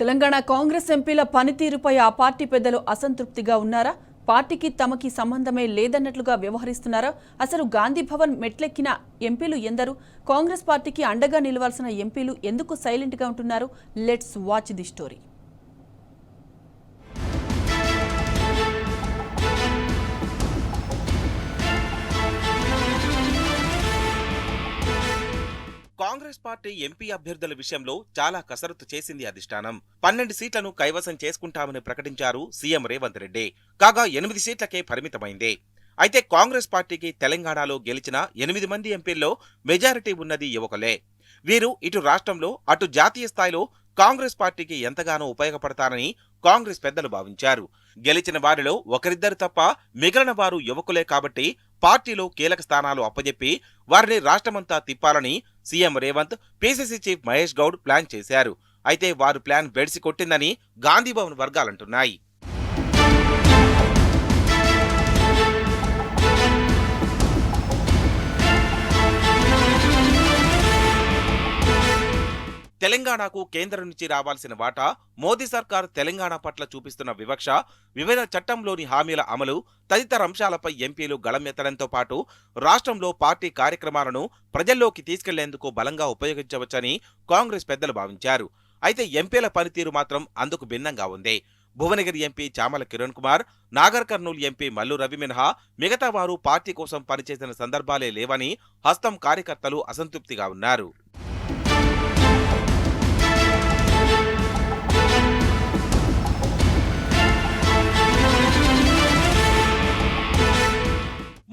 తెలంగాణ కాంగ్రెస్ ఎంపీల పనితీరుపై ఆ పార్టీ పెద్దలు అసంతృప్తిగా ఉన్నారా? పార్టీకి తమకి సంబంధమే లేదన్నట్లుగా వ్యవహరిస్తున్నారా? అసలు గాంధీ భవన్ మెట్లెక్కిన ఎంపీలు ఎందరు? కాంగ్రెస్ పార్టీకి అండగా నిలవాల్సిన ఎంపీలు ఎందుకు సైలెంట్గా ఉంటున్నారు? Let's watch the story. Congress party MP అభ్యర్థుల విషయంలో చాలా కసరత్తు చేసింది అధిష్టానం. 12 సీట్లను కైవసం చేసుకుంటామని ప్రకటించారు సీఎం రేవంత్ రెడ్డి. కాగా 8 సీట్లకే పరిమితమైంది. అయితే కాంగ్రెస్ పార్టీకి తెలంగాణలో గెలిచిన 8 మంది ఎంపీల్లో మెజారిటీ ఉన్నది యువకులే. వీరు ఇటు రాష్ట్రంలో అటు జాతీయ స్థాయిలో కాంగ్రెస్ పార్టీకి ఎంతగానో ఉపయోగపడతారని కాంగ్రెస్ పెద్దలు భావించారు. గెలిచిన వారిలో ఒకరిద్దరు తప్ప మిగిలిన వారు యువకులే కాబట్టి పార్టీలో కీలక స్థానాలు అప్పజెప్పి వారిని రాష్ట్రమంతా తిప్పాలని CM Revanth, PCC chief Mahesh Goud plan చేశారు. అయితే వారు ప్లాన్ బెడిసి కొట్టిందని గాంధీభవన్ వర్గాలంటున్నాయి. తెలంగాణకు కేంద్రం నుంచి రావాల్సిన వాటా, మోదీ సర్కార్ తెలంగాణ పట్ల చూపిస్తున్న వివక్ష, వివిధ చట్టంలోని హామీల అమలు తదితర అంశాలపై ఎంపీలు గళమెత్తడంతో పాటు రాష్ట్రంలో పార్టీ కార్యక్రమాలను ప్రజల్లోకి తీసుకెళ్లేందుకు బలంగా ఉపయోగించవచ్చని కాంగ్రెస్ పెద్దలు భావించారు. అయితే ఎంపీల పనితీరు మాత్రం అందుకు భిన్నంగా ఉంది. భువనగిరి ఎంపీ చామల కిరణ్ కుమార్, నాగర్ కర్నూలు ఎంపీ మల్లు రవి మినహా మిగతా వారు పార్టీ కోసం పనిచేసిన సందర్భాలే లేవని హస్తం కార్యకర్తలు అసంతృప్తిగా ఉన్నారు.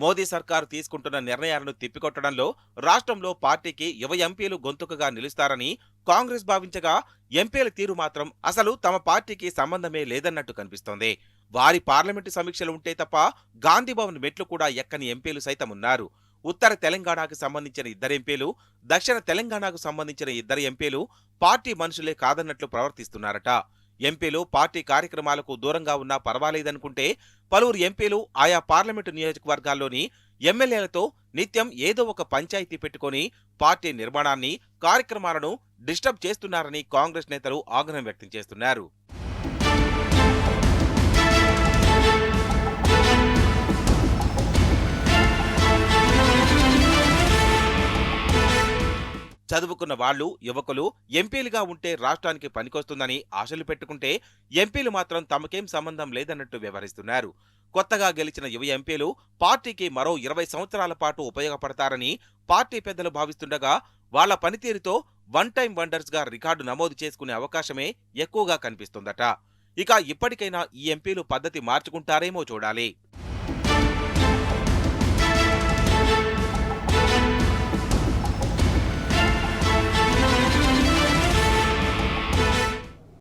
మోదీ సర్కారు తీసుకుంటున్న నిర్ణయాలను తిప్పికొట్టడంలో రాష్ట్రంలో పార్టీకి యువ ఎంపీలు గొంతుకగా నిలుస్తారని కాంగ్రెస్ భావించగా, ఎంపీల తీరు మాత్రం అసలు తమ పార్టీకి సంబంధమే లేదన్నట్టు కనిపిస్తోంది. వారి పార్లమెంటు సమీక్షలు ఉంటే తప్ప గాంధీభవన్ మెట్లు కూడా ఎక్కని ఎంపీలు సైతం ఉన్నారు. ఉత్తర తెలంగాణకు సంబంధించిన 2 ఎంపీలు, దక్షిణ తెలంగాణకు సంబంధించిన 2 ఎంపీలు పార్టీ మనుషులే కాదన్నట్లు ప్రవర్తిస్తున్నారట. ఎంపీలు పార్టీ కార్యక్రమాలకు దూరంగా ఉన్నా పర్వాలేదనుకుంటే పలువురు ఎంపీలు ఆయా పార్లమెంటు నియోజకవర్గాల్లోని ఎమ్మెల్యేలతో నిత్యం ఏదో ఒక పంచాయతీ పెట్టుకుని పార్టీ నిర్మాణాన్ని, కార్యక్రమాలను డిస్టర్బ్ చేస్తున్నారని కాంగ్రెస్ నేతలు ఆగ్రహం వ్యక్తం చేస్తున్నారు. చదువుకున్న వాళ్లు, యువకులు ఎంపీలుగా ఉంటే రాష్ట్రానికి పనికొస్తుందని ఆశలు పెట్టుకుంటే ఎంపీలు మాత్రం తమకేం సంబంధం లేదన్నట్టు వ్యవహరిస్తున్నారు. కొత్తగా గెలిచిన యువ ఎంపీలు పార్టీకి మరో 20 సంవత్సరాల పాటు ఉపయోగపడతారని పార్టీ పెద్దలు భావిస్తుండగా, వాళ్ల పనితీరుతో వన్ టైం వండర్స్ గా రికార్డు నమోదు చేసుకునే అవకాశమే ఎక్కువగా కనిపిస్తుందట. ఇక ఇప్పటికైనా ఈ ఎంపీలు పద్ధతి మార్చుకుంటారేమో చూడాలి.